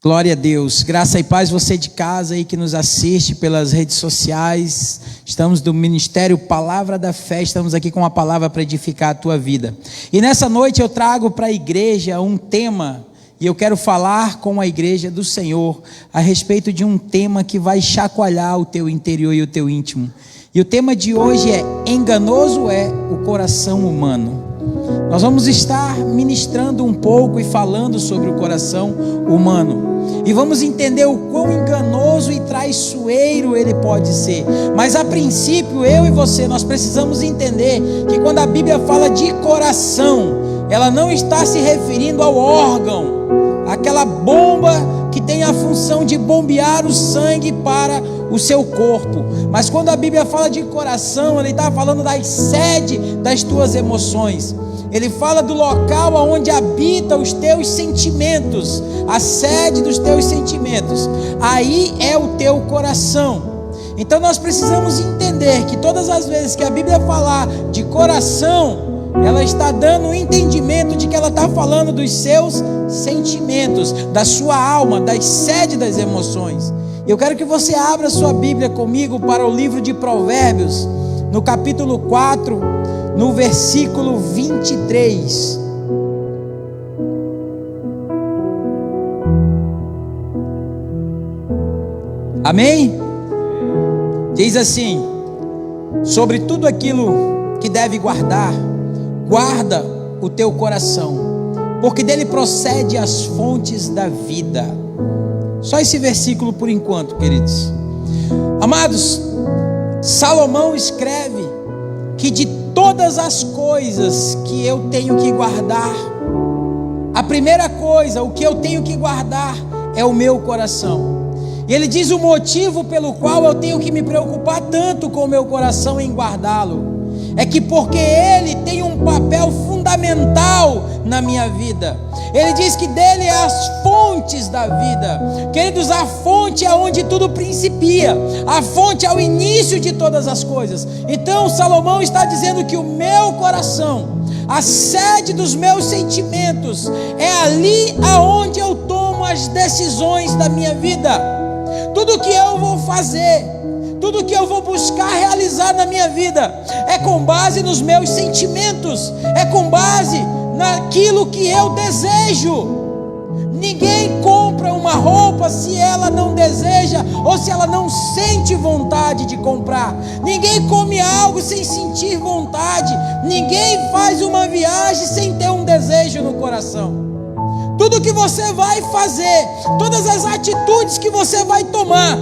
Glória a Deus, graça e paz você de casa aí que nos assiste pelas redes sociais. Estamos do Ministério Palavra da Fé, estamos aqui com a palavra para edificar a tua vida. E nessa noite eu trago para a igreja um tema, e eu quero falar com a igreja do Senhor a respeito de um tema que vai chacoalhar o teu interior e o teu íntimo. E o tema de hoje é: enganoso é o coração humano. Nós vamos estar ministrando um pouco e falando sobre o coração humano. E vamos entender o quão enganoso e traiçoeiro ele pode ser. Mas a princípio, eu e você, nós precisamos entender que quando a Bíblia fala de coração, ela não está se referindo ao órgão, aquela bomba que tem a função de bombear o sangue para o seu corpo. Mas quando a Bíblia fala de coração, ele está falando da sede das tuas emoções. Ele fala do local onde habita os teus sentimentos, a sede dos teus sentimentos. Aí é o teu coração. Então nós precisamos entender que todas as vezes que a Bíblia falar de coração, ela está dando um entendimento de que ela está falando dos seus sentimentos, da sua alma, da sede das emoções. Eu quero que você abra sua Bíblia comigo para o livro de Provérbios, no capítulo 4, no versículo 23. Amém? Diz assim: sobre tudo aquilo que deve guardar, guarda o teu coração, porque dele procede as fontes da vida. Só esse versículo por enquanto, queridos. Amados, Salomão escreve que de todas as coisas que eu tenho que guardar, a primeira coisa, o que eu tenho que guardar é o meu coração. E ele diz o motivo pelo qual eu tenho que me preocupar tanto com o meu coração em guardá-lo. É que porque ele tem um papel fundamental na minha vida. Ele diz que dele é as fontes da vida. Queridos, a fonte é onde tudo principia. A fonte é o início de todas as coisas. Então Salomão está dizendo que o meu coração, a sede dos meus sentimentos, é ali aonde eu tomo as decisões da minha vida. Tudo que eu vou fazer, tudo que eu vou buscar realizar na minha vida é com base nos meus sentimentos, é com base naquilo que eu desejo. Ninguém compra uma roupa se ela não deseja ou se ela não sente vontade de comprar. Ninguém come algo sem sentir vontade. Ninguém faz uma viagem sem ter um desejo no coração. Tudo que você vai fazer, todas as atitudes que você vai tomar,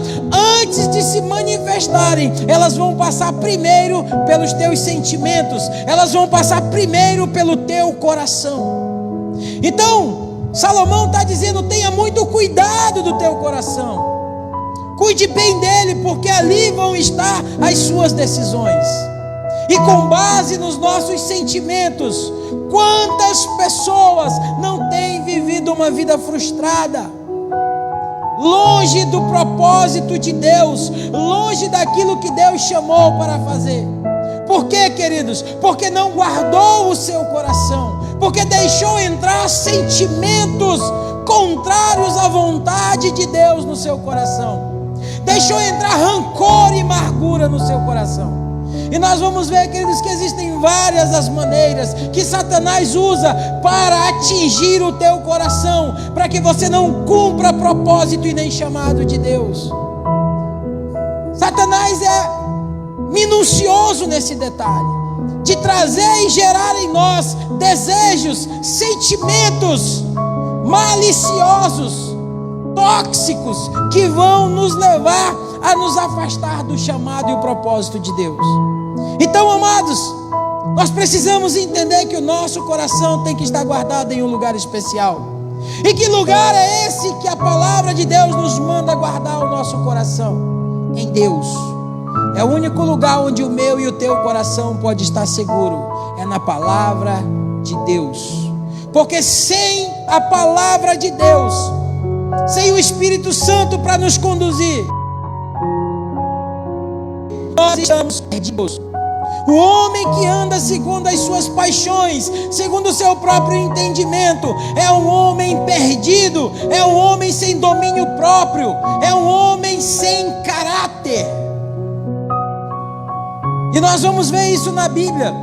antes de se manifestarem, elas vão passar primeiro pelos teus sentimentos, elas vão passar primeiro pelo teu coração. Então, Salomão está dizendo: tenha muito cuidado do teu coração, cuide bem dele, porque ali vão estar as suas decisões. E com base nos nossos sentimentos, quantas pessoas não têm vivido uma vida frustrada, longe do propósito de Deus, longe daquilo que Deus chamou para fazer? Por quê, queridos? Porque não guardou o seu coração, porque deixou entrar sentimentos contrários à vontade de Deus no seu coração, deixou entrar rancor e amargura no seu coração. E nós vamos ver, queridos, que existem várias as maneiras que Satanás usa para atingir o teu coração, para que você não cumpra propósito e nem chamado de Deus. Satanás é minucioso nesse detalhe, de trazer e gerar em nós desejos, sentimentos maliciosos, tóxicos, que vão nos levar a nos afastar do chamado e o propósito de Deus. Então, amados, nós precisamos entender que o nosso coração tem que estar guardado em um lugar especial. E que lugar é esse que a palavra de Deus nos manda guardar o nosso coração? Em Deus. É o único lugar onde o meu e o teu coração pode estar seguro, é na palavra de Deus. Porque sem a palavra de Deus, sem o Espírito Santo para nos conduzir, nós estamos perdidos. O homem que anda segundo as suas paixões, segundo o seu próprio entendimento, é um homem perdido, é um homem sem domínio próprio, é um homem sem caráter. E nós vamos ver isso na Bíblia,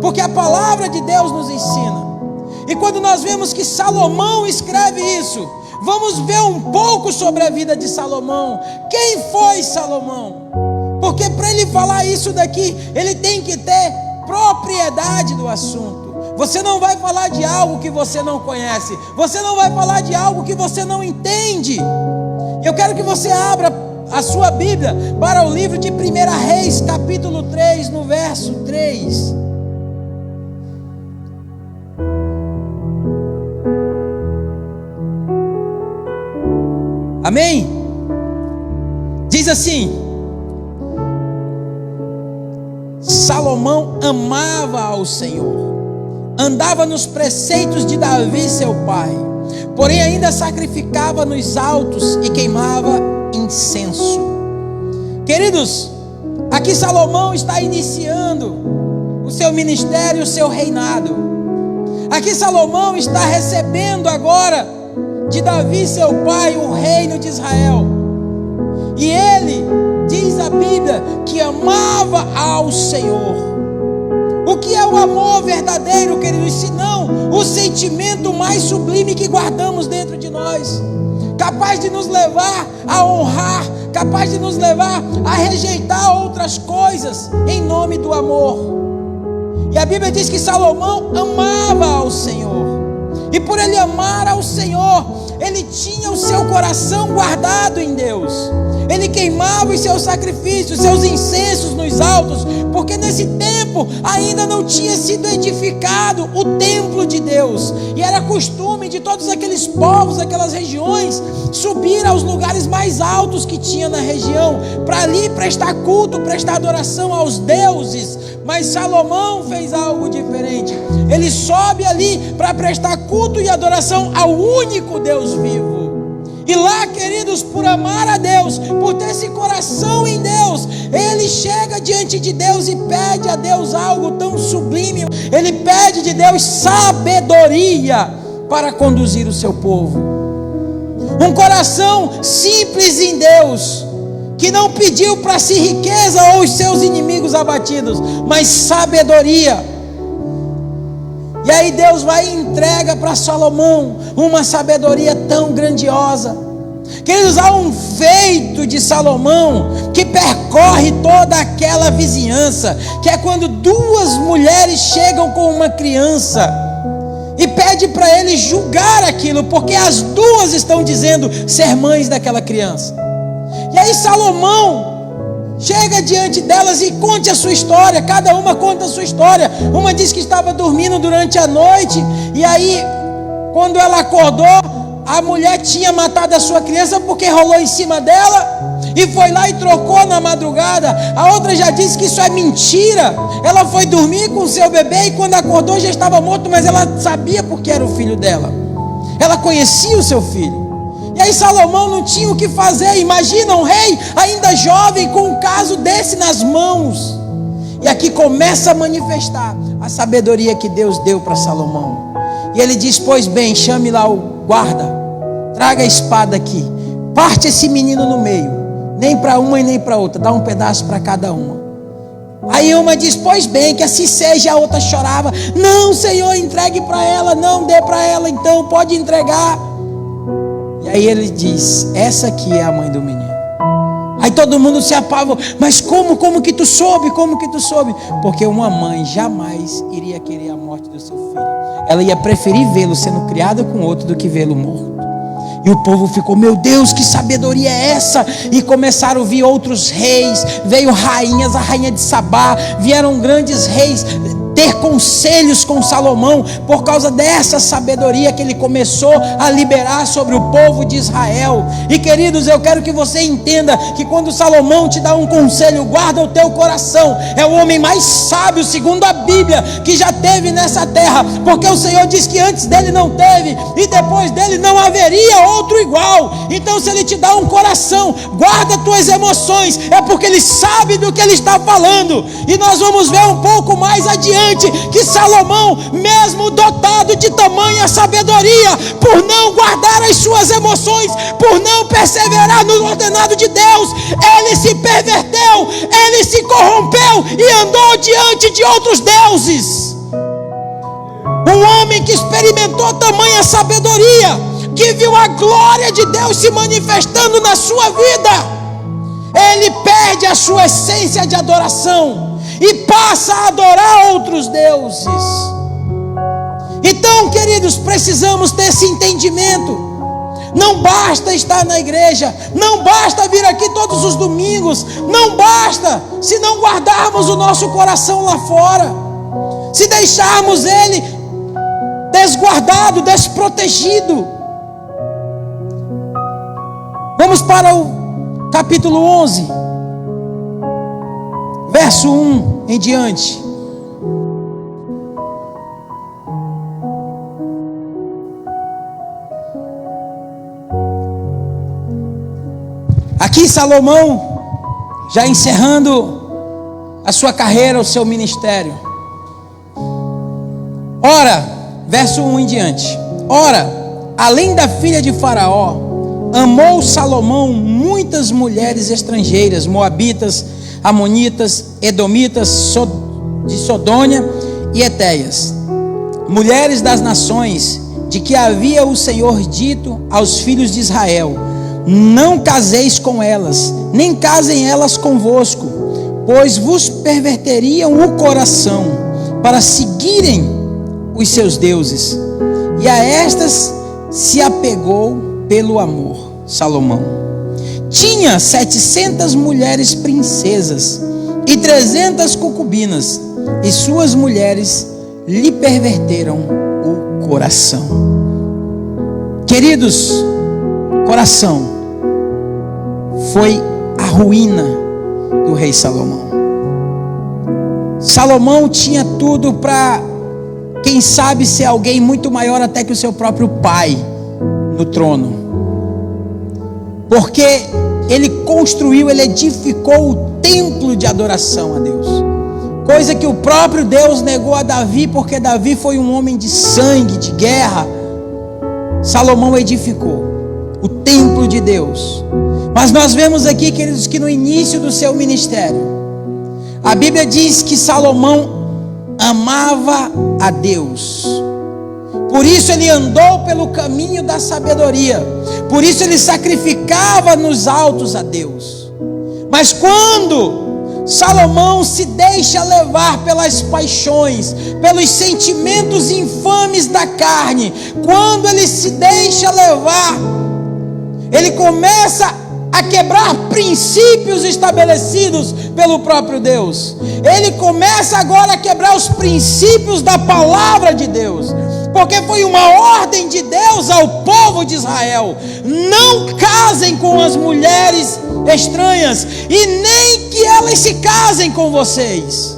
porque a palavra de Deus nos ensina. E quando nós vemos que Salomão escreve isso, vamos ver um pouco sobre a vida de Salomão. Quem foi Salomão? Porque para ele falar isso daqui, ele tem que ter propriedade do assunto. Você não vai falar de algo que você não conhece. Você não vai falar de algo que você não entende. Eu quero que você abra a sua Bíblia para o livro de 1 Reis, capítulo 3, no verso 3. Amém? Diz assim: Salomão amava ao Senhor, andava nos preceitos de Davi seu pai, porém ainda sacrificava nos altos e queimava incenso. Queridos, aqui Salomão está iniciando o seu ministério, o seu reinado. Aqui Salomão está recebendo agora de Davi seu pai o reino de Israel. E ele, diz a Bíblia, que amava ao Senhor. O que é o amor verdadeiro, queridos? Senão o sentimento mais sublime que guardamos dentro de nós, capaz de nos levar a honrar, capaz de nos levar a rejeitar outras coisas em nome do amor. E a Bíblia diz que Salomão amava ao Senhor, e por ele amar ao Senhor, ele tinha o seu coração guardado em Deus. Ele queimava os seus sacrifícios, seus incensos nos altos, porque nesse tempo ainda não tinha sido edificado o templo de Deus. E era costume de todos aqueles povos, aquelas regiões, subir aos lugares mais altos que tinha na região, para ali prestar culto, prestar adoração aos deuses. Mas Salomão fez algo diferente. Ele sobe ali para prestar culto e adoração ao único Deus vivo. E lá, queridos, por amar a Deus, por ter esse coração em Deus, ele chega diante de Deus e pede a Deus algo tão sublime. Ele pede de Deus sabedoria para conduzir o seu povo. Um coração simples em Deus, que não pediu para si riqueza ou os seus inimigos abatidos, mas sabedoria. E aí Deus vai e entrega para Salomão uma sabedoria tão grandiosa. Queridos, há um feito de Salomão que percorre toda aquela vizinhança, que é quando duas mulheres chegam com uma criança e pede para ele julgar aquilo, porque as duas estão dizendo ser mães daquela criança. E aí Salomão chega diante delas e conte a sua história. Cada uma conta a sua história. Uma diz que estava dormindo durante a noite, e aí quando ela acordou, a mulher tinha matado a sua criança porque rolou em cima dela e foi lá e trocou na madrugada. A outra já disse que isso é mentira. Ela foi dormir com o seu bebê e quando acordou já estava morto, mas ela sabia porque era o filho dela. Ela conhecia o seu filho. E aí Salomão não tinha o que fazer. Imagina um rei ainda jovem com um caso desse nas mãos. E aqui começa a manifestar a sabedoria que Deus deu para Salomão. E ele diz: pois bem, chame lá o guarda, traga a espada aqui, parte esse menino no meio, nem para uma e nem para outra, dá um pedaço para cada uma. Aí uma diz: pois bem, que assim seja. A outra chorava: não, Senhor, entregue para ela, não dê para ela, então pode entregar. E aí ele diz: essa aqui é a mãe do menino. Aí todo mundo se apavorou: mas como que tu soube? Como que tu soube? Porque uma mãe jamais iria querer a morte do seu filho. Ela ia preferir vê-lo sendo criado com outro do que vê-lo morto. E o povo ficou: meu Deus, que sabedoria é essa? E começaram a vir outros reis, veio rainhas, a rainha de Sabá, vieram grandes reis ter conselhos com Salomão, por causa dessa sabedoria que ele começou a liberar sobre o povo de Israel. E queridos, eu quero que você entenda que quando Salomão te dá um conselho, guarda o teu coração. É o homem mais sábio, segundo a Bíblia, que já teve nessa terra, porque o Senhor diz que antes dele não teve e depois dele não haveria outro igual. Então, se Ele te dá um coração, guarda tuas emoções, é porque Ele sabe do que Ele está falando. E nós vamos ver um pouco mais adiante que Salomão, mesmo dotado de tamanha sabedoria, por não guardar as suas emoções, por não perseverar no ordenado de Deus, ele se perverteu, ele se corrompeu e andou diante de outros deuses. Um homem que experimentou tamanha sabedoria, que viu a glória de Deus se manifestando na sua vida, ele perde a sua essência de adoração e passa a adorar outros deuses. Então, queridos, precisamos ter esse entendimento. Não basta estar na igreja, não basta vir aqui todos os domingos, não basta se não guardarmos o nosso coração lá fora, se deixarmos ele desguardado, desprotegido. Vamos para o capítulo 11, verso 1 em diante. Aqui Salomão, já encerrando a sua carreira, o seu ministério. Ora, verso 1 em diante. Ora, além da filha de Faraó, amou Salomão muitas mulheres estrangeiras, moabitas, amonitas, edomitas, de Sodônia e Etéias, mulheres das nações, de que havia o Senhor dito aos filhos de Israel: não caseis com elas, nem casem elas convosco, pois vos perverteriam o coração para seguirem os seus deuses. E a estas se apegou pelo amor. Salomão tinha 700 mulheres princesas e 300 concubinas, e suas mulheres lhe perverteram o coração. Queridos, coração foi a ruína do rei Salomão. Salomão tinha tudo para, quem sabe, ser alguém muito maior até que o seu próprio pai no trono, porque ele construiu, ele edificou o templo de adoração a Deus, coisa que o próprio Deus negou a Davi, porque Davi foi um homem de sangue, de guerra. Salomão edificou o templo de Deus. Mas nós vemos aqui, queridos, que no início do seu ministério, a Bíblia diz que Salomão amava a Deus. Por isso ele andou pelo caminho da sabedoria. Por isso ele sacrificava nos altos a Deus. Mas quando Salomão se deixa levar pelas paixões, pelos sentimentos infames da carne, quando ele se deixa levar, ele começa a quebrar princípios estabelecidos pelo próprio Deus. Ele começa agora a quebrar os princípios da palavra de Deus, porque foi uma ordem de Deus ao povo de Israel: não casem com as mulheres estranhas, e nem que elas se casem com vocês.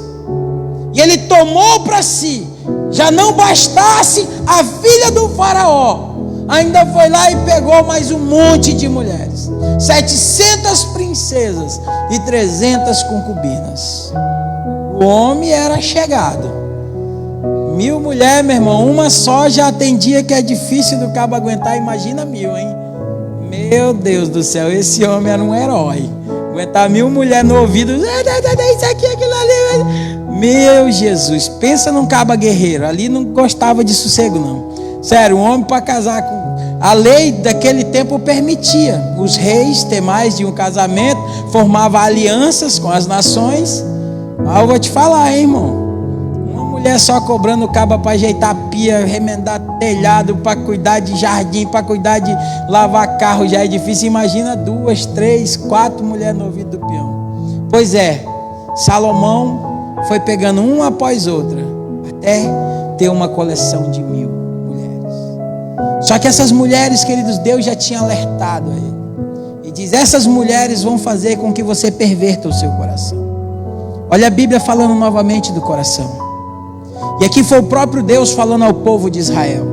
E ele tomou para si, já não bastasse a filha do faraó, ainda foi lá e pegou mais um monte de mulheres, 700 princesas e 300 concubinas. O homem era chegado. 1000 mulheres, meu irmão, uma só já tem dia que é difícil do cabo aguentar, imagina 1000, hein? Meu Deus do céu, esse homem era um herói. Aguentar 1000 mulheres no ouvido, isso aqui, aquilo ali. Meu Jesus, pensa num cabo guerreiro. Ali não gostava de sossego, não. Sério, um homem para casar com... A lei daquele tempo permitia os reis ter mais de um casamento, formava alianças com as nações. Mas eu vou te falar, hein, irmão, uma mulher só cobrando caba para ajeitar pia, remendar telhado, para cuidar de jardim, para cuidar de lavar carro, já é difícil. Imagina 2, 3, 4 mulheres no ouvido do peão. Pois é, Salomão foi pegando uma após outra, até ter uma coleção de 1000 mulheres. Só que essas mulheres, queridos, Deus já tinha alertado a ele. E diz: essas mulheres vão fazer com que você perverta o seu coração. Olha a Bíblia falando novamente do coração. E aqui foi o próprio Deus falando ao povo de Israel.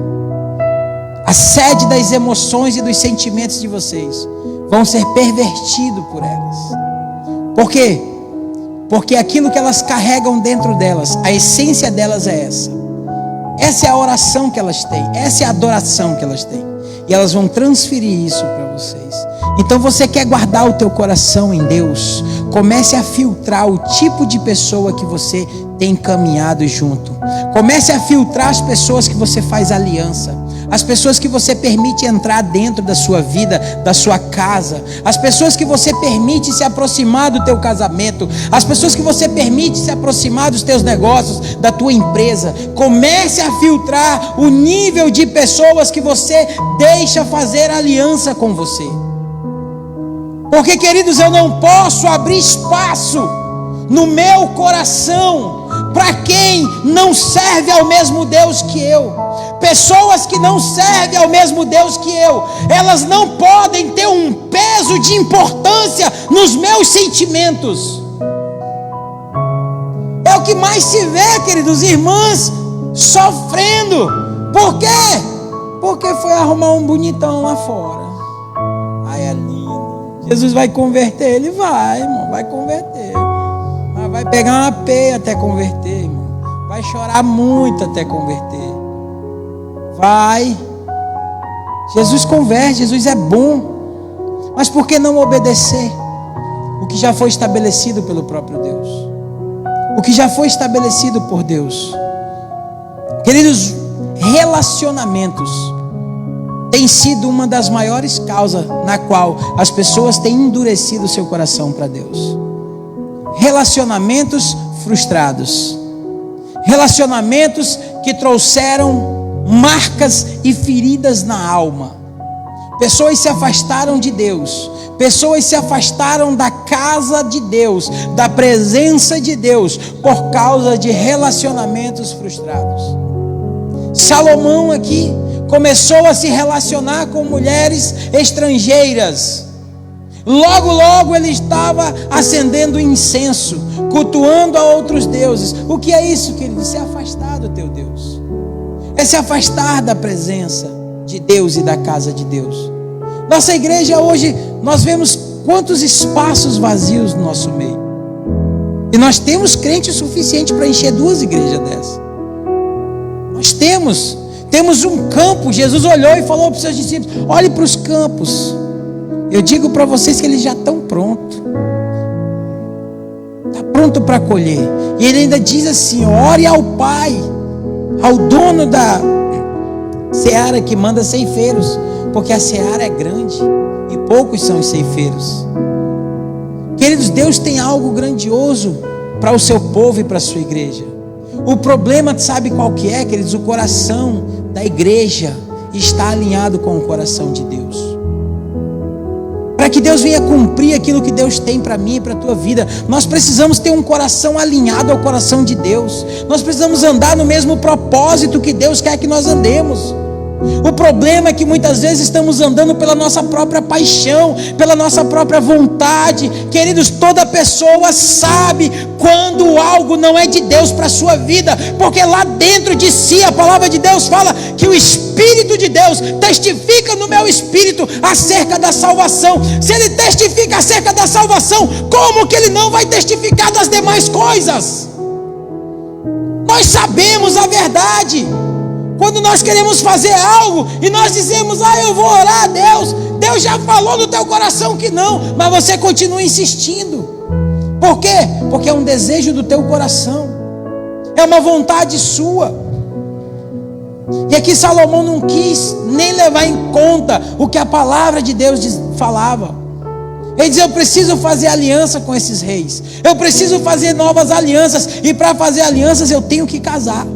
A sede das emoções e dos sentimentos de vocês vão ser pervertidos por elas. Por quê? Porque aquilo que elas carregam dentro delas, a essência delas é essa. Essa é a oração que elas têm, essa é a adoração que elas têm. E elas vão transferir isso para vocês. Então você quer guardar o teu coração em Deus? Comece a filtrar o tipo de pessoa que você tem caminhado junto. Comece a filtrar as pessoas que você faz aliança. As pessoas que você permite entrar dentro da sua vida, da sua casa. As pessoas que você permite se aproximar do teu casamento. As pessoas que você permite se aproximar dos teus negócios, da tua empresa. Comece a filtrar o nível de pessoas que você deixa fazer aliança com você. Porque, queridos, eu não posso abrir espaço no meu coração para quem não serve ao mesmo Deus que eu. Pessoas que não servem ao mesmo Deus que eu, elas não podem ter um peso de importância nos meus sentimentos. É o que mais se vê, queridos, irmãs sofrendo. Por quê? Porque foi arrumar um bonitão lá fora. Ai, é lindo. Jesus vai converter, ele vai, irmão, vai converter. Mas vai pegar uma peia até converter, irmão. Vai chorar muito até converter. Vai. Jesus converte, Jesus é bom. Mas por que não obedecer o que já foi estabelecido pelo próprio Deus? O que já foi estabelecido por Deus. Queridos, relacionamentos tem sido uma das maiores causas na qual as pessoas têm endurecido o seu coração para Deus. Relacionamentos frustrados. Relacionamentos que trouxeram marcas e feridas na alma. Pessoas se afastaram de Deus. Pessoas se afastaram da casa de Deus, da presença de Deus, por causa de relacionamentos frustrados. Salomão aqui começou a se relacionar com mulheres estrangeiras. Logo, logo ele estava acendendo incenso, cultuando a outros deuses. O que é isso, querido? Se afastar do teu Deus. É se afastar da presença de Deus e da casa de Deus. Nossa igreja hoje, nós vemos quantos espaços vazios no nosso meio. E nós temos crente suficiente para encher 2 igrejas dessas. Nós temos um campo. Jesus olhou e falou para os seus discípulos: olhe para os campos. Eu digo para vocês que eles já estão prontos. Está pronto para colher. E ele ainda diz assim: ore ao Pai, ao dono da seara, que manda ceifeiros, porque a seara é grande e poucos são os ceifeiros. Queridos, Deus tem algo grandioso para o seu povo e para a sua igreja. O problema, sabe qual que é, queridos? O coração da igreja está alinhado com o coração de Deus. Para que Deus venha cumprir aquilo que Deus tem para mim e para a tua vida, nós precisamos ter um coração alinhado ao coração de Deus. Nós precisamos andar no mesmo propósito que Deus quer que nós andemos. O problema é que muitas vezes estamos andando pela nossa própria paixão, pela nossa própria vontade. Queridos, toda pessoa sabe quando algo não é de Deus para a sua vida, porque lá dentro de si a palavra de Deus fala que o Espírito de Deus testifica no meu espírito acerca da salvação. Se ele testifica acerca da salvação, como que ele não vai testificar das demais coisas? Nós sabemos a verdade. Quando nós queremos fazer algo e nós dizemos: eu vou orar a Deus, Deus já falou no teu coração que não, mas você continua insistindo. Por quê? Porque é um desejo do teu coração, é uma vontade sua. E aqui Salomão não quis nem levar em conta o que a palavra de Deus falava. Ele diz: eu preciso fazer aliança com esses reis, eu preciso fazer novas alianças, e para fazer alianças eu tenho que casar,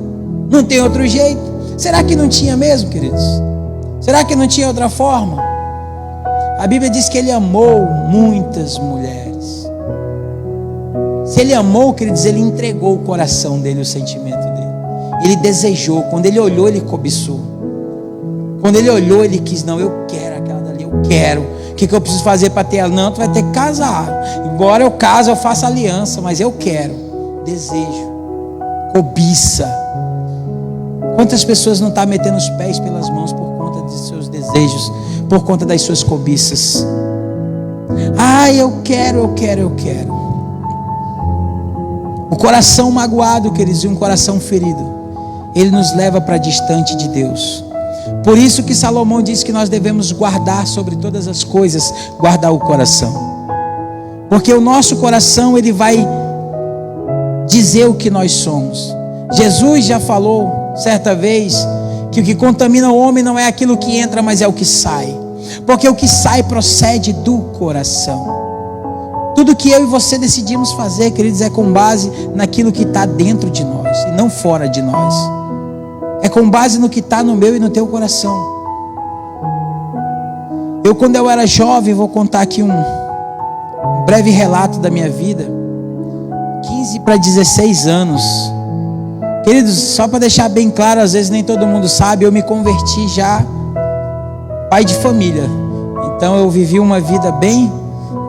não tem outro jeito. Será que não tinha mesmo, queridos? Será que não tinha outra forma? A Bíblia diz que ele amou muitas mulheres. Se ele amou, queridos, ele entregou o coração dele, o sentimento dele. Ele desejou. Quando ele olhou, ele cobiçou. Quando ele olhou, ele quis: não, eu quero aquela dali, eu quero. O que eu preciso fazer para ter ela? Não, tu vai ter que casar. Embora eu case, eu faça aliança, mas eu quero. Desejo, cobiça. Quantas pessoas não estão metendo os pés pelas mãos por conta disso desejos, por conta das suas cobiças. Eu quero. O coração magoado, queridos, e um coração ferido, ele nos leva para distante de Deus. Por isso que Salomão diz que nós devemos guardar sobre todas as coisas, guardar o coração. Porque o nosso coração, ele vai dizer o que nós somos. Jesus já falou certa vez que o que contamina o homem não é aquilo que entra, mas é o que sai. Porque o que sai procede do coração. Tudo que eu e você decidimos fazer, queridos, é com base naquilo que está dentro de nós e não fora de nós. É com base no que está no meu e no teu coração. Quando eu era jovem, vou contar aqui um breve relato da minha vida. 15 para 16 anos. Queridos, só para deixar bem claro, às vezes nem todo mundo sabe, eu me converti já pai de família. Então eu vivi uma vida bem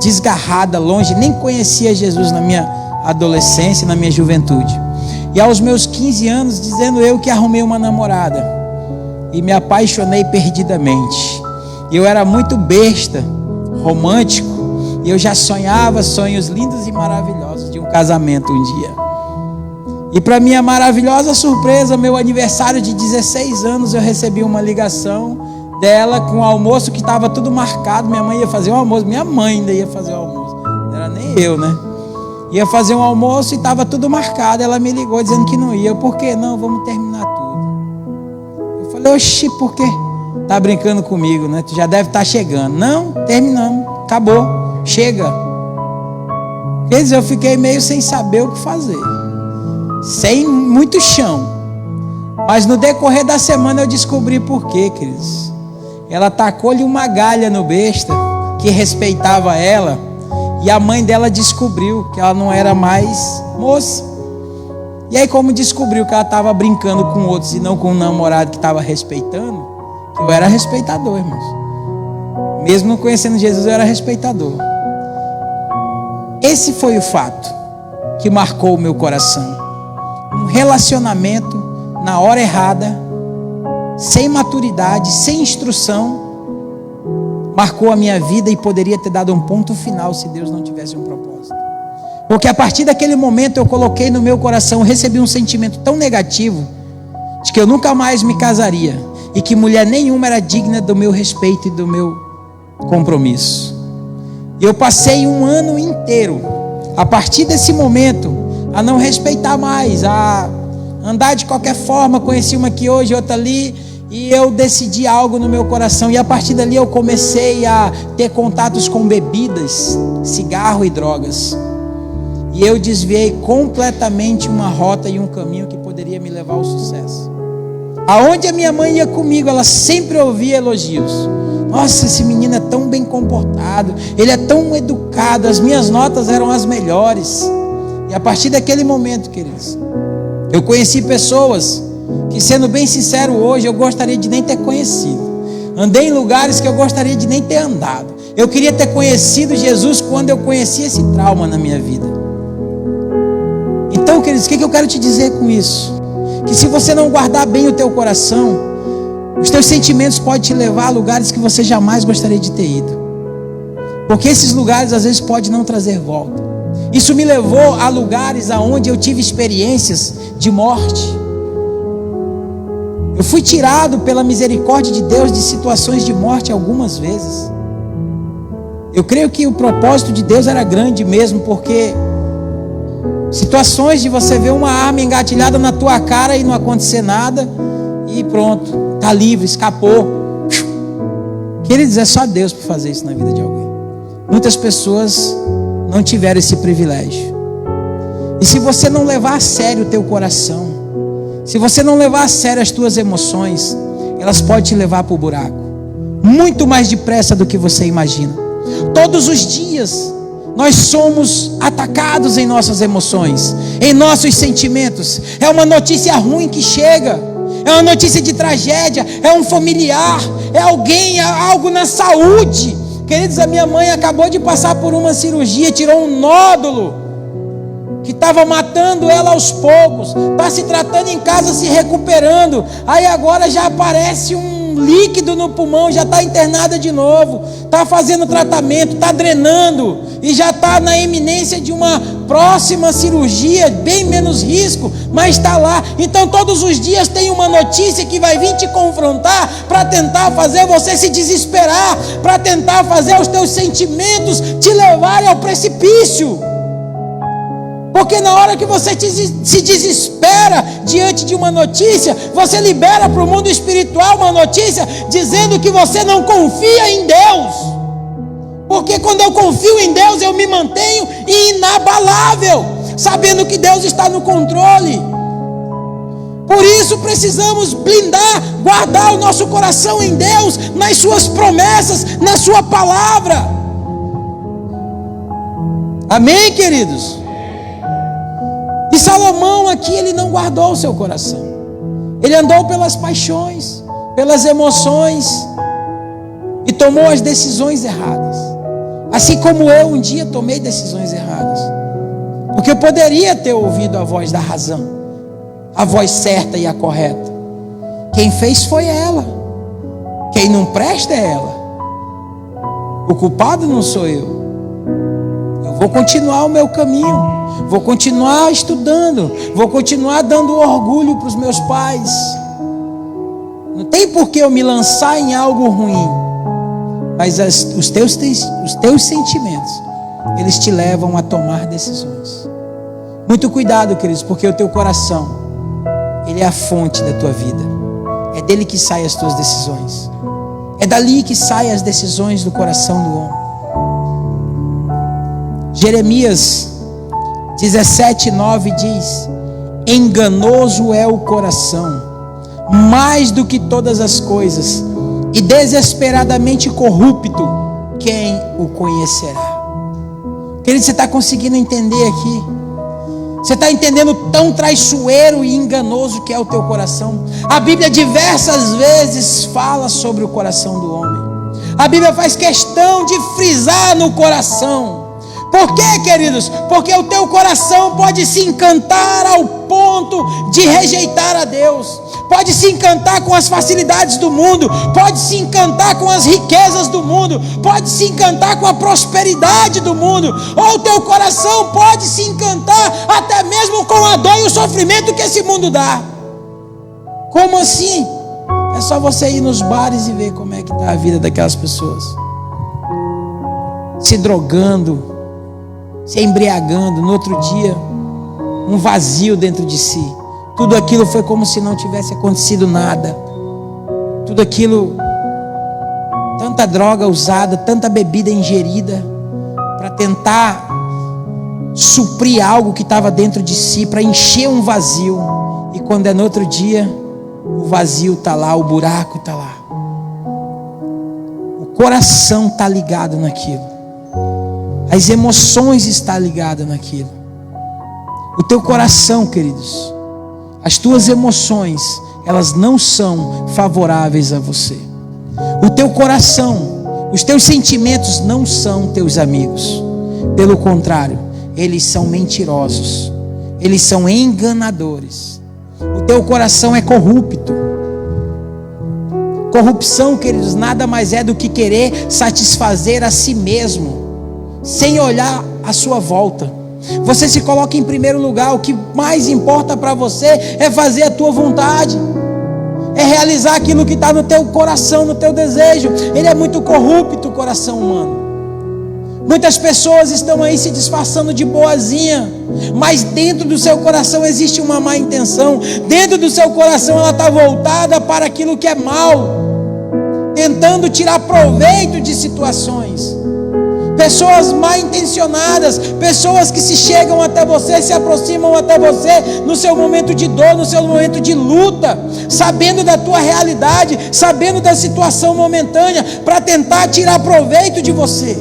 desgarrada, longe, nem conhecia Jesus na minha adolescência, na minha juventude. E aos meus 15 anos, dizendo eu que arrumei uma namorada e me apaixonei perdidamente. Eu era muito besta, romântico, e eu já sonhava sonhos lindos e maravilhosos de um casamento um dia. E para minha maravilhosa surpresa, meu aniversário de 16 anos, eu recebi uma ligação dela com o almoço que estava tudo marcado. Minha mãe ia fazer o almoço, minha mãe ainda ia fazer o almoço, não era nem eu, né? Ia fazer um almoço e estava tudo marcado. Ela me ligou dizendo que não ia. Por que não? Vamos terminar tudo. Eu falei, oxi, por quê? Tá brincando comigo, né? Tu já deve estar chegando. Não, terminamos, acabou, chega. Quer dizer, eu fiquei meio sem saber o que fazer, sem muito chão. Mas no decorrer da semana eu descobri por quê, queridos. Ela tacou-lhe uma galha no besta que respeitava ela, e a mãe dela descobriu que ela não era mais moça. E aí, como descobriu que ela estava brincando com outros e não com um namorado que estava respeitando, que eu era respeitador, irmãos. Mesmo não conhecendo Jesus, eu era respeitador. Esse foi o fato que marcou o meu coração. Um relacionamento na hora errada, sem maturidade, sem instrução, marcou a minha vida e poderia ter dado um ponto final se Deus não tivesse um propósito. Porque a partir daquele momento eu coloquei no meu coração, recebi um sentimento tão negativo de que eu nunca mais me casaria e que mulher nenhuma era digna do meu respeito e do meu compromisso. E eu passei um ano inteiro, a partir desse momento, a não respeitar mais, a andar de qualquer forma. Conheci uma aqui hoje, outra ali, e eu decidi algo no meu coração, e a partir dali eu comecei a ter contatos com bebidas, cigarro e drogas, e eu desviei completamente uma rota e um caminho que poderia me levar ao sucesso. Aonde a minha mãe ia comigo, ela sempre ouvia elogios. Nossa, esse menino é tão bem comportado, ele é tão educado, as minhas notas eram as melhores. E a partir daquele momento, queridos, eu conheci pessoas que, sendo bem sincero hoje, eu gostaria de nem ter conhecido. Andei em lugares que eu gostaria de nem ter andado. Eu queria ter conhecido Jesus quando eu conheci esse trauma na minha vida. Então, queridos, o que eu quero te dizer com isso? Que se você não guardar bem o teu coração, os teus sentimentos podem te levar a lugares que você jamais gostaria de ter ido. Porque esses lugares às vezes podem não trazer volta. Isso me levou a lugares aonde eu tive experiências de morte. Eu fui tirado pela misericórdia de Deus de situações de morte algumas vezes. Eu creio que o propósito de Deus era grande mesmo, porque situações de você ver uma arma engatilhada na tua cara e não acontecer nada, e pronto, está livre, escapou. Queridos, é só Deus para fazer isso na vida de alguém. Muitas pessoas não tiveram esse privilégio. E se você não levar a sério o teu coração, se você não levar a sério as tuas emoções, elas podem te levar para o buraco, muito mais depressa do que você imagina. Todos os dias nós somos atacados em nossas emoções, em nossos sentimentos. É uma notícia ruim que chega, é uma notícia de tragédia, é um familiar, é alguém, é algo na saúde. Queridos, a minha mãe acabou de passar por uma cirurgia, tirou um nódulo que estava matando ela aos poucos, está se tratando em casa, se recuperando. Aí agora já aparece um um líquido no pulmão, já está internada de novo, está fazendo tratamento, está drenando e já está na iminência de uma próxima cirurgia, bem menos risco, mas está lá. Então todos os dias tem uma notícia que vai vir te confrontar para tentar fazer você se desesperar, para tentar fazer os teus sentimentos te levarem ao precipício. Porque na hora que você se desespera diante de uma notícia, você libera para o mundo espiritual uma notícia dizendo que você não confia em Deus. Porque quando eu confio em Deus, eu me mantenho inabalável, sabendo que Deus está no controle. Por isso precisamos blindar, guardar o nosso coração em Deus, nas suas promessas, na sua palavra. Amém, queridos? E Salomão aqui, ele não guardou o seu coração. Ele andou pelas paixões, pelas emoções e tomou as decisões erradas. Assim como eu um dia tomei decisões erradas. Porque eu poderia ter ouvido a voz da razão, a voz certa e a correta. Quem fez foi ela. Quem não presta é ela. O culpado não sou eu. Eu vou continuar o meu caminho. Vou continuar estudando, vou continuar dando orgulho para os meus pais. Não tem por que eu me lançar em algo ruim. Mas os teus sentimentos, eles te levam a tomar decisões. Muito cuidado, queridos, porque o teu coração, ele é a fonte da tua vida. É dele que saem as tuas decisões. É dali que saem as decisões do coração do homem. Jeremias 17:9 diz: enganoso é o coração, mais do que todas as coisas, e desesperadamente corrupto, quem o conhecerá? Querido, você está conseguindo entender aqui? Você está entendendo tão traiçoeiro e enganoso que é o teu coração? A Bíblia diversas vezes fala sobre o coração do homem. A Bíblia faz questão de frisar no coração. Por quê, queridos? Porque o teu coração pode se encantar ao ponto de rejeitar a Deus. Pode se encantar com as facilidades do mundo. Pode se encantar com as riquezas do mundo. Pode se encantar com a prosperidade do mundo. Ou o teu coração pode se encantar até mesmo com a dor e o sofrimento que esse mundo dá. Como assim? É só você ir nos bares e ver como é que está a vida daquelas pessoas. Se drogando, se embriagando, no outro dia um vazio dentro de si. Tudo aquilo foi como se não tivesse acontecido nada. Tudo aquilo, tanta droga usada, tanta bebida ingerida para tentar suprir algo que estava dentro de si, para encher um vazio. E quando é no outro dia, o vazio está lá, o buraco está lá. O coração está ligado naquilo. As emoções estão ligadas naquilo. O teu coração, queridos, as tuas emoções, elas não são favoráveis a você. O teu coração, os teus sentimentos não são teus amigos. Pelo contrário, eles são mentirosos. Eles são enganadores. O teu coração é corrupto. Corrupção, queridos, nada mais é do que querer satisfazer a si mesmo, sem olhar à sua volta. Você se coloca em primeiro lugar. O que mais importa para você é fazer a tua vontade, é realizar aquilo que está no teu coração, no teu desejo. Ele é muito corrupto, o coração humano. Muitas pessoas estão aí se disfarçando de boazinha, mas dentro do seu coração existe uma má intenção. Dentro do seu coração ela está voltada para aquilo que é mal, tentando tirar proveito de situações. Pessoas mal intencionadas, pessoas que se chegam até você, se aproximam até você no seu momento de dor, no seu momento de luta, sabendo da tua realidade, sabendo da situação momentânea, para tentar tirar proveito de você.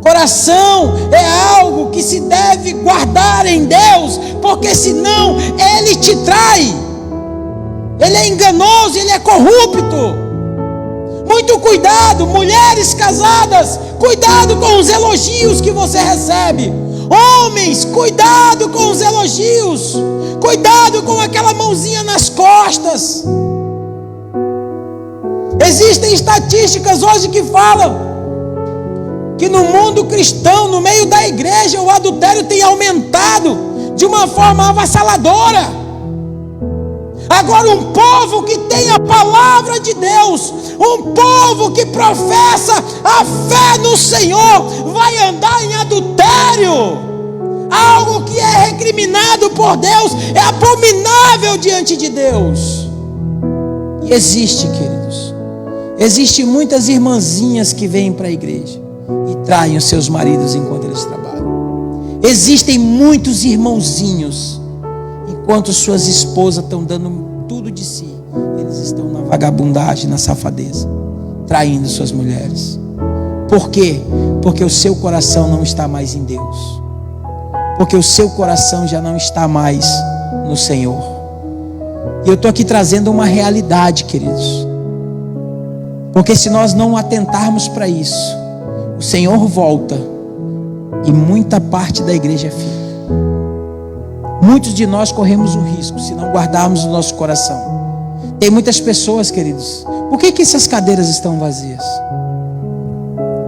Coração é algo que se deve guardar em Deus, porque senão ele te trai. Ele é enganoso, ele é corrupto. Muito cuidado, mulheres casadas, cuidado com os elogios que você recebe. Homens, cuidado com os elogios. Cuidado com aquela mãozinha nas costas. Existem estatísticas hoje que falam que no mundo cristão, no meio da igreja, o adultério tem aumentado de uma forma avassaladora. Agora, um povo que tem a palavra de Deus, um povo que professa a fé no Senhor, vai andar em adultério. Algo que é recriminado por Deus é abominável diante de Deus. E existe, queridos, existe muitas irmãzinhas que vêm para a igreja e traem os seus maridos enquanto eles trabalham. Existem muitos irmãozinhos, enquanto suas esposas estão dando tudo de si, eles estão na vagabundagem, na safadeza, traindo suas mulheres. Por quê? Porque o seu coração não está mais em Deus, porque o seu coração já não está mais no Senhor. E eu estou aqui trazendo uma realidade, queridos, porque se nós não atentarmos para isso, o Senhor volta e muita parte da igreja fica. Muitos de nós corremos o risco se não guardarmos o nosso coração. Tem muitas pessoas, queridos, por que essas cadeiras estão vazias?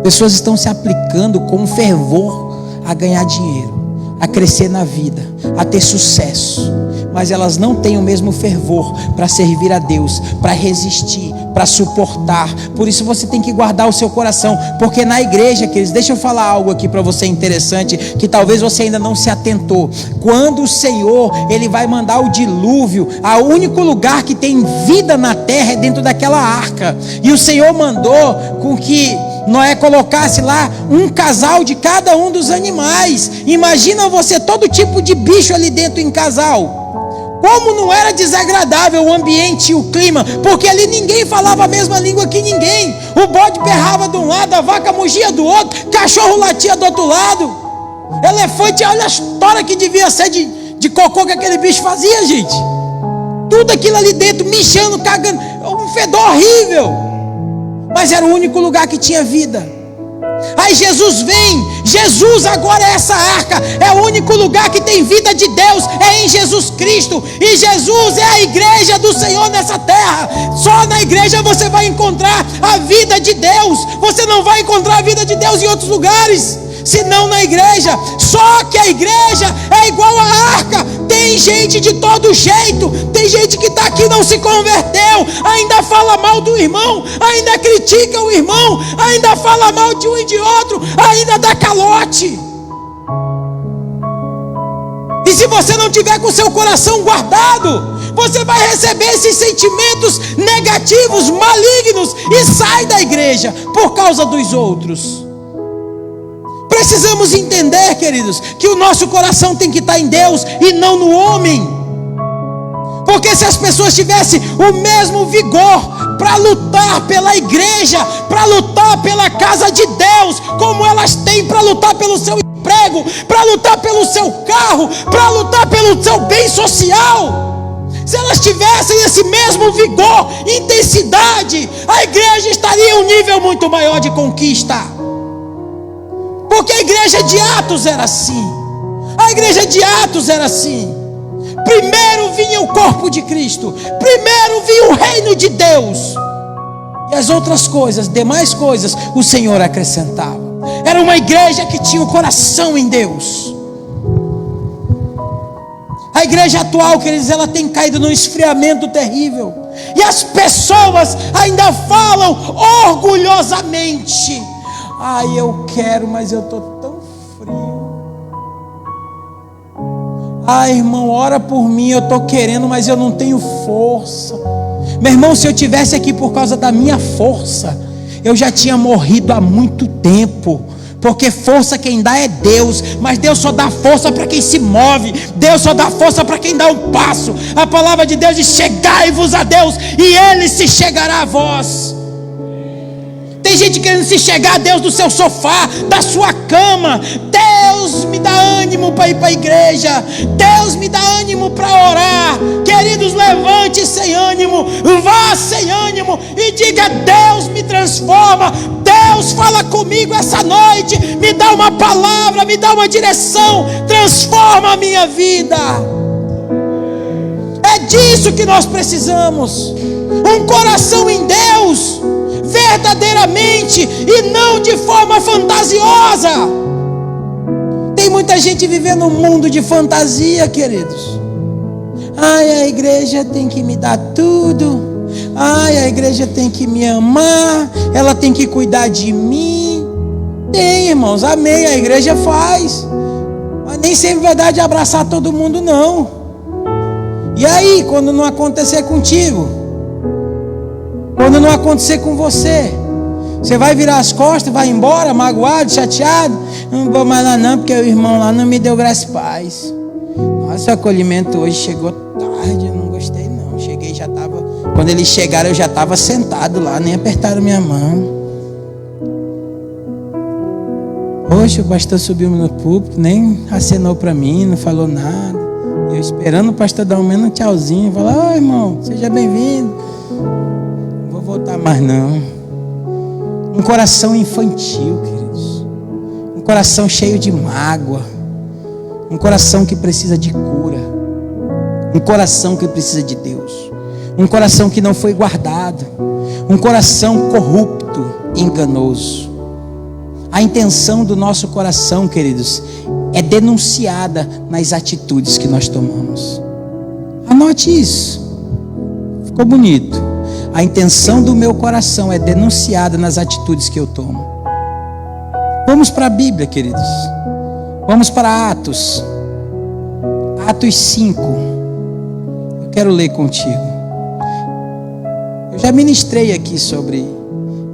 Pessoas estão se aplicando com fervor a ganhar dinheiro, a crescer na vida, a ter sucesso, mas elas não têm o mesmo fervor para servir a Deus, para resistir, para suportar. Por isso você tem que guardar o seu coração, porque na igreja, queridos, deixa eu falar algo aqui para você interessante, que talvez você ainda não se atentou. Quando o Senhor, Ele vai mandar o dilúvio, o único lugar que tem vida na terra é dentro daquela arca, e o Senhor mandou com que Noé colocasse lá um casal de cada um dos animais. Imagina você, todo tipo de bicho ali dentro em casal. Como não era desagradável o ambiente e o clima, porque ali ninguém falava a mesma língua que ninguém. O bode berrava de um lado, a vaca mugia do outro, cachorro latia do outro lado, elefante, olha a história que devia ser de cocô que aquele bicho fazia, gente. Tudo aquilo ali dentro, mijando, cagando, um fedor horrível. Mas era o único lugar que tinha vida. Aí Jesus vem, Jesus agora é essa arca, é o único lugar que tem vida de Deus, é em Jesus Cristo, e Jesus é a igreja do Senhor nessa terra. Só na igreja você vai encontrar a vida de Deus, você não vai encontrar a vida de Deus em outros lugares, senão na igreja. Só que a igreja é igual a arca, tem gente de todo jeito, tem gente que está aqui e não se converteu, ainda fala mal do irmão, ainda critica o irmão, ainda fala mal de um e de outro, ainda dá calote. E se você não tiver com o seu coração guardado, você vai receber esses sentimentos negativos, malignos, e sai da igreja por causa dos outros. Precisamos entender, queridos, que o nosso coração tem que estar em Deus e não no homem. Porque se as pessoas tivessem o mesmo vigor para lutar pela igreja, para lutar pela casa de Deus, como elas têm para lutar pelo seu emprego, para lutar pelo seu carro, para lutar pelo seu bem social, se elas tivessem esse mesmo vigor, intensidade, a igreja estaria em um nível muito maior de conquista. Porque a igreja de Atos era assim. A igreja de Atos era assim. Primeiro vinha o corpo de Cristo, primeiro vinha o reino de Deus, e as outras coisas, demais coisas, o Senhor acrescentava. Era uma igreja que tinha o coração em Deus. A igreja atual, queridos, ela tem caído num esfriamento terrível, e as pessoas ainda falam orgulhosamente: ai, eu quero, mas eu estou tão frio. Ai, irmão, ora por mim, eu estou querendo, mas eu não tenho força. Meu irmão, se eu tivesse aqui por causa da minha força, eu já tinha morrido há muito tempo. Porque força quem dá é Deus, mas Deus só dá força para quem se move, Deus só dá força para quem dá um passo. A palavra de Deus diz: chegai-vos a Deus e Ele se chegará a vós. Tem gente querendo se chegar a Deus do seu sofá, da sua cama. Deus me dá ânimo para ir para a igreja, Deus me dá ânimo para orar. Queridos, levante sem ânimo, vá sem ânimo e diga: Deus me transforma, Deus fala comigo essa noite, me dá uma palavra, me dá uma direção, transforma a minha vida. É disso que nós precisamos. um coração em Deus, verdadeiramente e não de forma fantasiosa. Tem muita gente vivendo um mundo de fantasia, queridos. Ai, a igreja tem que me dar tudo. Ai, a igreja tem que me amar. Ela tem que cuidar de mim. Tem, irmãos, amém, a igreja faz. Mas nem sempre vai dar de abraçar todo mundo, não. E aí, quando não acontecer contigo, quando não acontecer com você, você vai virar as costas, vai embora, magoado, chateado? Não vou mais lá não, porque o irmão lá não me deu graça e paz. Nossa, o acolhimento hoje chegou tarde, eu não gostei não. Cheguei, já estava... Quando eles chegaram, eu já estava sentado lá, nem apertaram minha mão. Poxa, o pastor subiu no púlpito, nem acenou para mim, não falou nada. Eu esperando o pastor dar um menos tchauzinho, falar: "Oi, irmão, seja bem-vindo." Não vou voltar mais não. Um coração infantil, queridos. Um coração cheio de mágoa. Um coração que precisa de cura. Um coração que precisa de Deus. Um coração que não foi guardado. Um coração corrupto e enganoso. A intenção do nosso coração, queridos, é denunciada nas atitudes que nós tomamos. Anote isso. Ficou bonito. A intenção do meu coração é denunciada nas atitudes que eu tomo. Vamos para a Bíblia, queridos. Vamos para Atos. Atos 5. Eu quero ler contigo. Eu já ministrei aqui sobre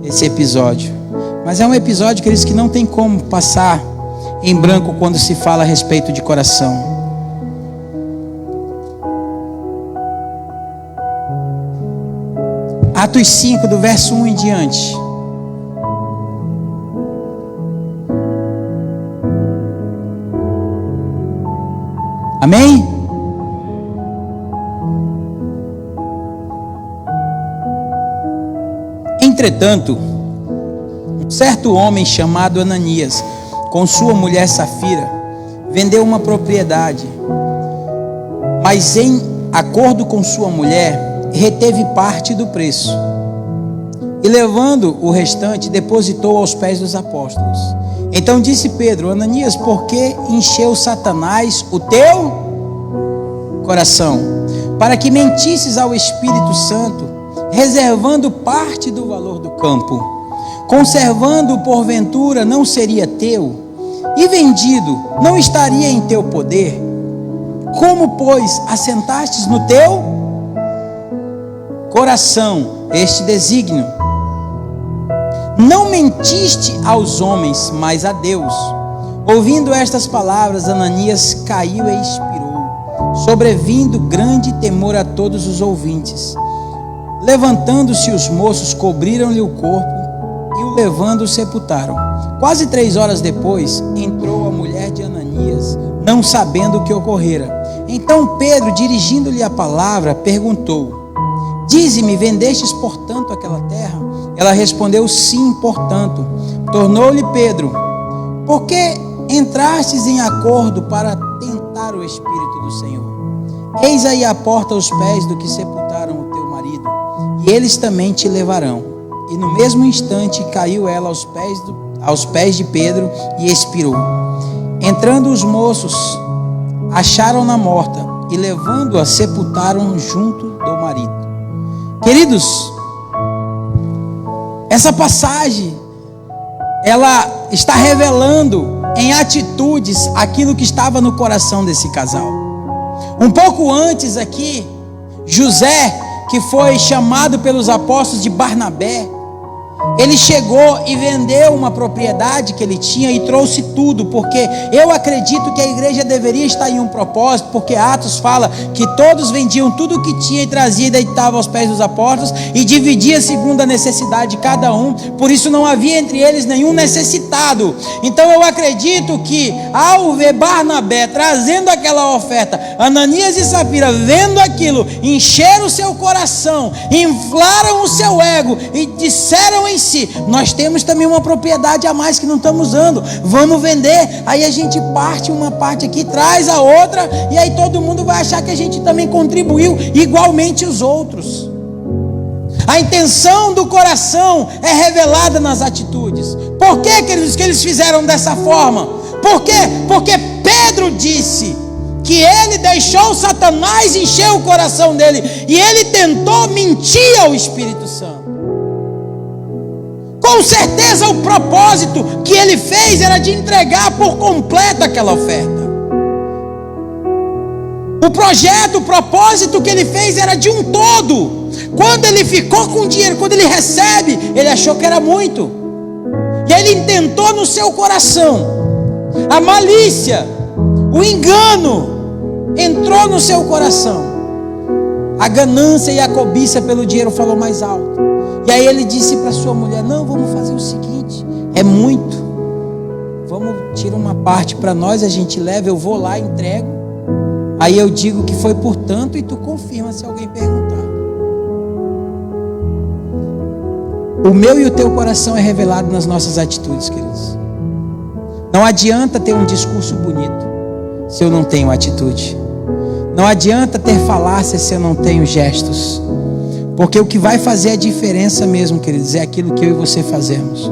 esse episódio. Mas é um episódio, queridos, que não tem como passar em branco quando se fala a respeito de coração. Atos 5, do verso 1 em diante. Amém? Entretanto, um certo homem chamado Ananias, com sua mulher Safira, vendeu uma propriedade, mas em acordo com sua mulher, reteve parte do preço, e levando o restante, depositou aos pés dos apóstolos. Então disse Pedro: Ananias, por que encheu Satanás o teu coração, para que mentisses ao Espírito Santo, reservando parte do valor do campo? Conservando porventura não seria teu, e vendido não estaria em teu poder? Como, pois, assentastes no teu coração este desígnio? Não mentiste aos homens, mas a Deus. Ouvindo estas palavras, Ananias caiu e expirou, sobrevindo grande temor a todos os ouvintes. Levantando-se os moços, cobriram-lhe o corpo e o levando sepultaram. Quase 3 horas depois, entrou a mulher de Ananias, não sabendo o que ocorrera. Então Pedro, dirigindo-lhe a palavra, perguntou: Dize-me, vendestes portanto aquela terra? Ela respondeu: Sim, portanto. Tornou-lhe Pedro: Por que entrastes em acordo para tentar o Espírito do Senhor? Eis aí a porta aos pés do que sepultaram o teu marido, e eles também te levarão. E no mesmo instante caiu ela aos pés de Pedro e expirou. Entrando os moços, acharam-na morta, e levando-a, sepultaram junto do marido. Queridos, essa passagem, ela está revelando em atitudes aquilo que estava no coração desse casal. Um pouco antes aqui, José, que foi chamado pelos apóstolos de Barnabé, ele chegou e vendeu uma propriedade que ele tinha e trouxe tudo, porque eu acredito que a igreja deveria estar em um propósito, porque Atos fala que todos vendiam tudo o que tinha e trazia e deitava aos pés dos apóstolos e dividia segundo a necessidade de cada um. Por isso não havia entre eles nenhum necessitado. Então eu acredito que ao ver Barnabé trazendo aquela oferta, Ananias e Safira vendo aquilo, encheram o seu coração, inflaram o seu ego e disseram em si: nós temos também uma propriedade a mais que não estamos usando, vamos vender. Aí a gente parte uma parte aqui, traz a outra, e aí todo mundo vai achar que a gente também contribuiu igualmente os outros. A intenção do coração é revelada nas atitudes. Por que, queridos, que eles fizeram dessa forma? Por quê? Porque Pedro disse que ele deixou Satanás encher o coração dele, e ele tentou mentir ao Espírito Santo. Com certeza o propósito que ele fez era de entregar por completo aquela oferta. O projeto, o propósito que ele fez era de um todo. Quando ele ficou com o dinheiro, quando ele recebe, ele achou que era muito. E ele intentou no seu coração. A malícia, o engano entrou no seu coração. A ganância e a cobiça pelo dinheiro falou mais alto. E aí ele disse para sua mulher: não, vamos fazer o seguinte, é muito, vamos tirar uma parte para nós, a gente leva, eu vou lá, entrego, aí eu digo que foi por tanto e tu confirma se alguém perguntar. O meu e o teu coração é revelado nas nossas atitudes, queridos. Não adianta ter um discurso bonito se eu não tenho atitude. Não adianta ter falácia se eu não tenho gestos. Porque o que vai fazer a diferença mesmo, queridos, é aquilo que eu e você fazemos.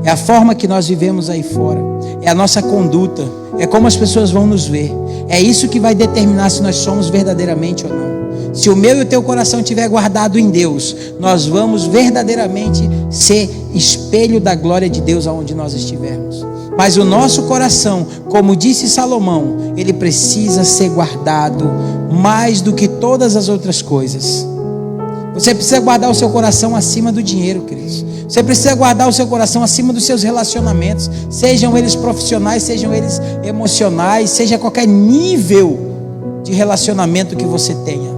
É a forma que nós vivemos aí fora. É a nossa conduta. É como as pessoas vão nos ver. É isso que vai determinar se nós somos verdadeiramente ou não. Se o meu e o teu coração estiver guardado em Deus, nós vamos verdadeiramente ser espelho da glória de Deus aonde nós estivermos. Mas o nosso coração, como disse Salomão, ele precisa ser guardado mais do que todas as outras coisas. Você precisa guardar o seu coração acima do dinheiro, queridos. Você precisa guardar o seu coração acima dos seus relacionamentos, sejam eles profissionais, sejam eles emocionais, seja qualquer nível de relacionamento que você tenha.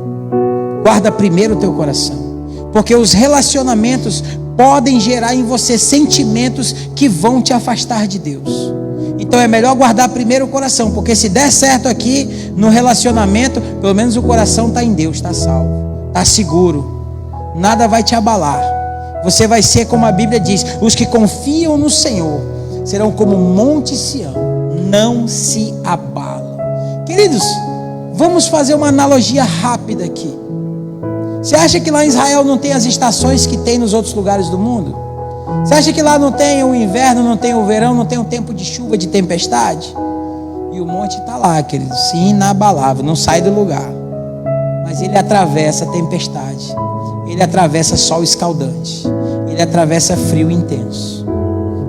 Guarda primeiro o teu coração, porque os relacionamentos podem gerar em você sentimentos que vão te afastar de Deus. Então é melhor guardar primeiro o coração, porque se der certo aqui no relacionamento, pelo menos o coração está em Deus, está salvo, está seguro. Nada vai te abalar. Você vai ser como a Bíblia diz: os que confiam no Senhor serão como Monte Sião, não se abalam. Queridos, vamos fazer uma analogia rápida aqui. Você acha que lá em Israel não tem as estações que tem nos outros lugares do mundo? Você acha que lá não tem o inverno, não tem o verão, não tem o tempo de chuva, de tempestade? E o monte está lá, queridos, inabalável, não sai do lugar. Mas ele atravessa a tempestade. Ele atravessa sol escaldante. Ele atravessa frio intenso.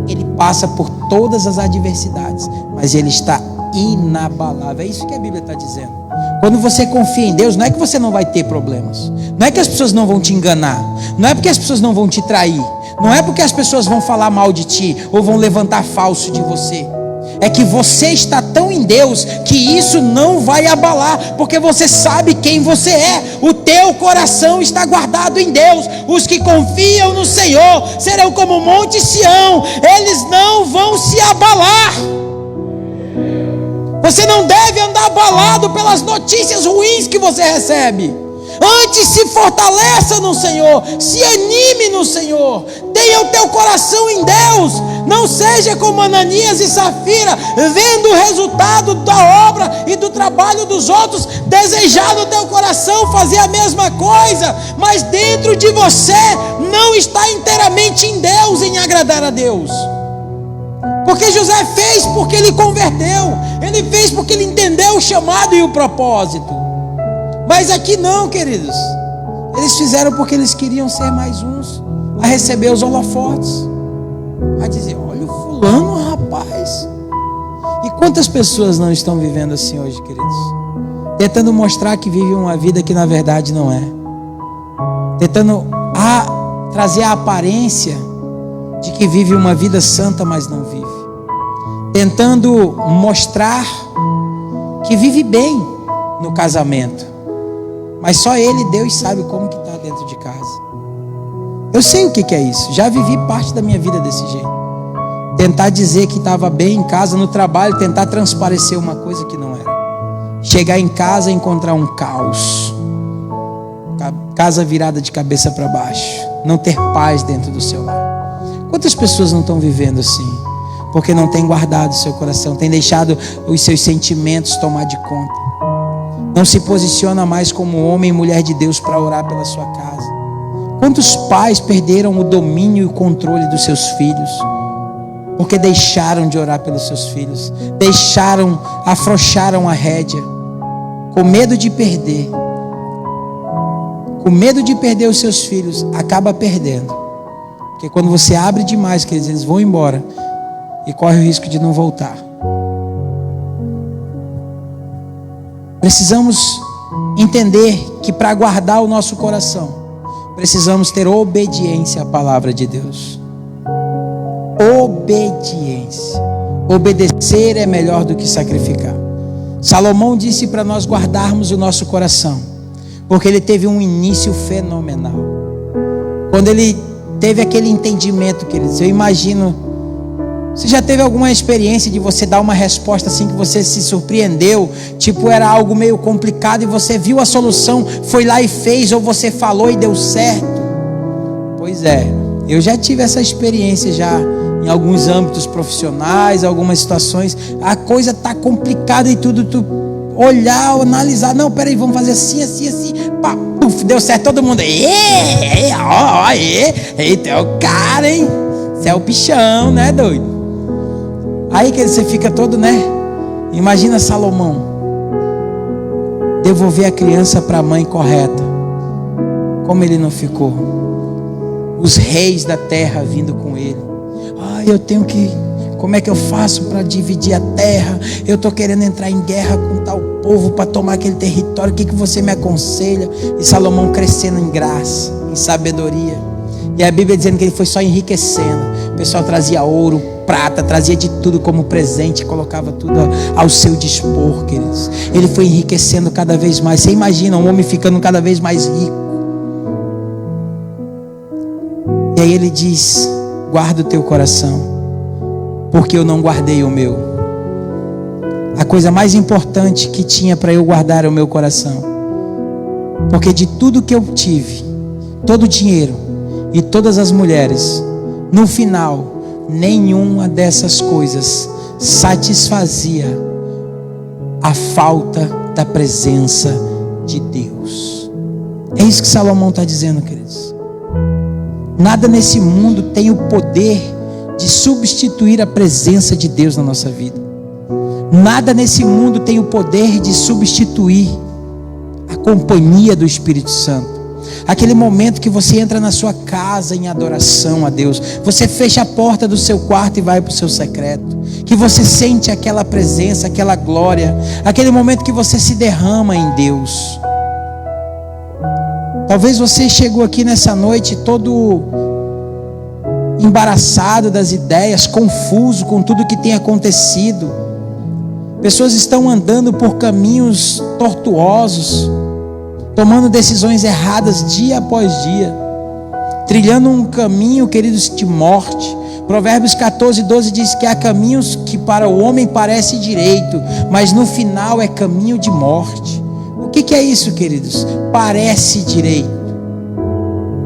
Ele passa por todas as adversidades, mas ele está inabalável. É isso que a Bíblia está dizendo. Quando você confia em Deus, não é que você não vai ter problemas. Não é que as pessoas não vão te enganar. Não é porque as pessoas não vão te trair. Não é porque as pessoas vão falar mal de ti ou vão levantar falso de você. É que você está tão em Deus que isso não vai abalar, porque você sabe quem você é. O teu coração está guardado em Deus. Os que confiam no Senhor serão como o Monte Sião, eles não vão se abalar. Você não deve andar abalado pelas notícias ruins que você recebe. Antes se fortaleça no Senhor, se anime no Senhor, tenha o teu coração em Deus. Não seja como Ananias e Safira, vendo o resultado da obra e do trabalho dos outros, desejar no teu coração fazer a mesma coisa, mas dentro de você não está inteiramente em Deus, em agradar a Deus. Porque José fez porque ele converteu, ele fez porque ele entendeu o chamado e o propósito. Mas aqui não, queridos. Eles fizeram porque eles queriam ser mais uns a receber os holofotes, a dizer: olha o fulano, rapaz. E quantas pessoas não estão vivendo assim hoje, queridos? Tentando mostrar que vivem uma vida que na verdade não é. Tentando trazer a aparência de que vive uma vida santa, mas não vive. Tentando mostrar que vive bem no casamento, mas só ele, Deus, sabe como que está dentro de casa. Eu sei o que é isso. Já vivi parte da minha vida desse jeito. Tentar dizer que estava bem em casa, no trabalho, tentar transparecer uma coisa que não era. Chegar em casa e encontrar um caos. Casa virada de cabeça para baixo. Não ter paz dentro do seu lar. Quantas pessoas não estão vivendo assim? Porque não tem guardado o seu coração, tem deixado os seus sentimentos tomar de conta. Não se posiciona mais como homem e mulher de Deus para orar pela sua casa. Quantos pais perderam o domínio e o controle dos seus filhos? Porque deixaram de orar pelos seus filhos, afrouxaram a rédea, com medo de perder. Com medo de perder os seus filhos, acaba perdendo. Porque quando você abre demais, queridos, eles vão embora e corre o risco de não voltar. Precisamos entender que para guardar o nosso coração, precisamos ter obediência à palavra de Deus. Obediência. Obedecer é melhor do que sacrificar. Salomão disse para nós guardarmos o nosso coração, porque ele teve um início fenomenal. Quando ele teve aquele entendimento, queridos, eu imagino, você já teve alguma experiência de você dar uma resposta assim que você se surpreendeu, tipo era algo meio complicado e você viu a solução, foi lá e fez, ou você falou e deu certo? Pois é, eu já tive essa experiência já em alguns âmbitos profissionais, algumas situações, a coisa tá complicada e tudo, tu olhar, analisar, não, peraí, vamos fazer assim, assim, assim, pá, puf, deu certo, todo mundo, eita, é o cara, hein, você é o bichão, né, doido? Aí que você fica todo, né? Imagina Salomão devolver a criança para a mãe correta. Como ele não ficou? Os reis da terra vindo com ele. Eu tenho que... Como é que eu faço para dividir a terra? Eu estou querendo entrar em guerra com tal povo para tomar aquele território. O que você me aconselha? E Salomão crescendo em graça, em sabedoria. E a Bíblia dizendo que ele foi só enriquecendo. O pessoal trazia ouro, prata, trazia de tudo como presente, colocava tudo ao seu dispor, queridos. Ele foi enriquecendo cada vez mais. Você imagina um homem ficando cada vez mais rico. E aí ele diz: guarda o teu coração, porque eu não guardei o meu. A coisa mais importante que tinha para eu guardar é o meu coração. Porque de tudo que eu tive, todo o dinheiro e todas as mulheres, no final, nenhuma dessas coisas satisfazia a falta da presença de Deus. É isso que Salomão está dizendo, queridos. Nada nesse mundo tem o poder de substituir a presença de Deus na nossa vida. Nada nesse mundo tem o poder de substituir a companhia do Espírito Santo. Aquele momento que você entra na sua casa em adoração a Deus, você fecha a porta do seu quarto e vai para o seu secreto, que você sente aquela presença, aquela glória, aquele momento que você se derrama em Deus. Talvez você chegou aqui nessa noite todo embaraçado das ideias, confuso com tudo que tem acontecido. Pessoas estão andando por caminhos tortuosos, tomando decisões erradas dia após dia, trilhando um caminho, queridos, de morte. Provérbios 14:12 diz que há caminhos que para o homem parece direito, mas no final é caminho de morte. O que é isso, queridos? Parece direito.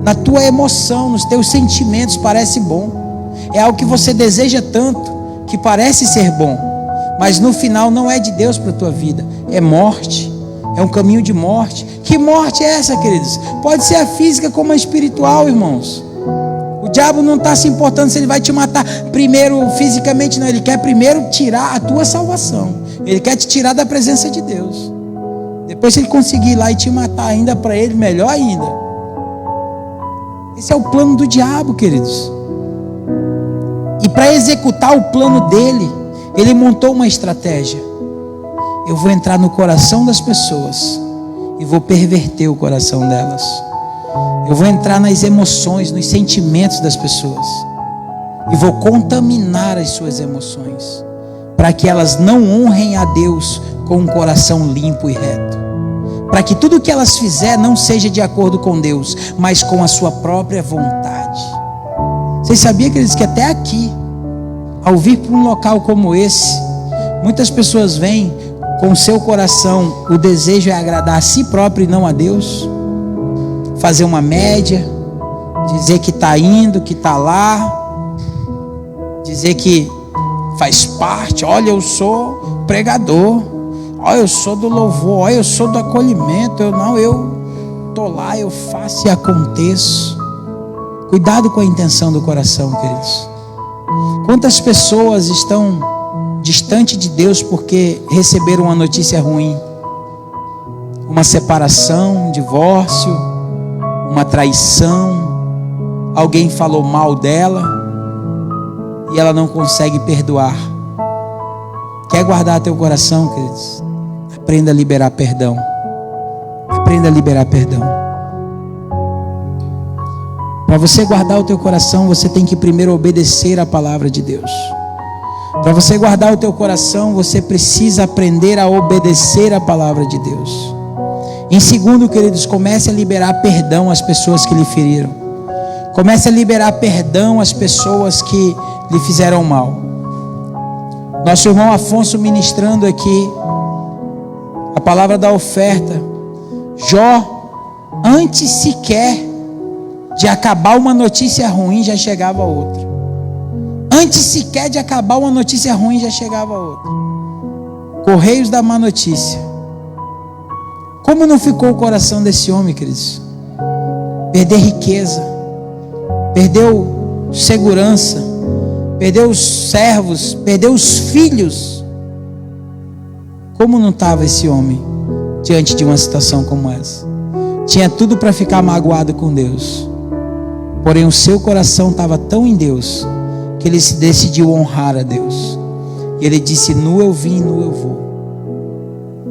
Na tua emoção, nos teus sentimentos parece bom. É algo que você deseja tanto, que parece ser bom, mas no final não é de Deus para a tua vida. É morte, é um caminho de morte. Que morte é essa, queridos? Pode ser a física como a espiritual, irmãos. O diabo não está se importando se ele vai te matar primeiro fisicamente, não. Ele quer primeiro tirar a tua salvação. Ele quer te tirar da presença de Deus. Depois, se ele conseguir ir lá e te matar ainda, para ele, melhor ainda. Esse é o plano do diabo, queridos. E para executar o plano dele, ele montou uma estratégia. Eu vou entrar no coração das pessoas e vou perverter o coração delas. Eu vou entrar nas emoções, nos sentimentos das pessoas e vou contaminar as suas emoções, para que elas não honrem a Deus com um coração limpo e reto, para que tudo que elas fizerem não seja de acordo com Deus, mas com a sua própria vontade. Vocês sabiam, queridos, que até aqui, ao vir para um local como esse, muitas pessoas vêm com o seu coração, o desejo é agradar a si próprio e não a Deus, fazer uma média, dizer que está indo, que está lá, dizer que faz parte. Olha, eu sou pregador, olha, eu sou do louvor, olha, eu sou do acolhimento, eu estou lá, eu faço e aconteço. Cuidado com a intenção do coração, queridos. Quantas pessoas estão distante de Deus porque receberam uma notícia ruim? Uma separação, um divórcio, uma traição, alguém falou mal dela e ela não consegue perdoar. Quer guardar teu coração, queridos? Aprenda a liberar perdão. Aprenda a liberar perdão. Para você guardar o teu coração, você tem que primeiro obedecer a palavra de Deus. Para você guardar o teu coração, você precisa aprender a obedecer a palavra de Deus. Em segundo, queridos, comece a liberar perdão às pessoas que lhe feriram. Comece a liberar perdão às pessoas que lhe fizeram mal. Nosso irmão Afonso ministrando aqui a palavra da oferta. Jó, antes sequer de acabar uma notícia ruim, já chegava outra. Antes sequer de acabar uma notícia ruim, já chegava outra. Correios da má notícia. Como não ficou o coração desse homem, queridos? Perder riqueza, perdeu segurança, perdeu os servos, perdeu os filhos. Como não estava esse homem diante de uma situação como essa? Tinha tudo para ficar magoado com Deus, porém o seu coração estava tão em Deus que ele se decidiu honrar a Deus. E ele disse: nu eu vim, nu eu vou.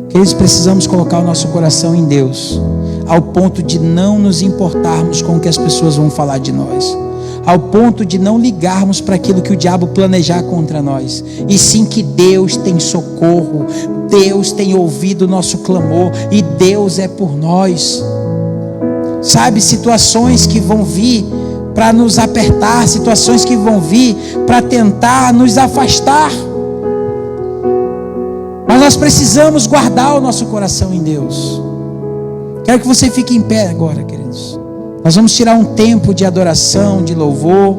Queridos, precisamos colocar o nosso coração em Deus, ao ponto de não nos importarmos com o que as pessoas vão falar de nós, ao ponto de não ligarmos para aquilo que o diabo planejar contra nós, e sim que Deus tem socorro, Deus tem ouvido o nosso clamor, e Deus é por nós. Sabe, situações que vão vir para nos apertar, situações que vão vir para tentar nos afastar, mas nós precisamos guardar o nosso coração em Deus. Quero que você fique em pé agora, queridos. Nós vamos tirar um tempo de adoração, de louvor.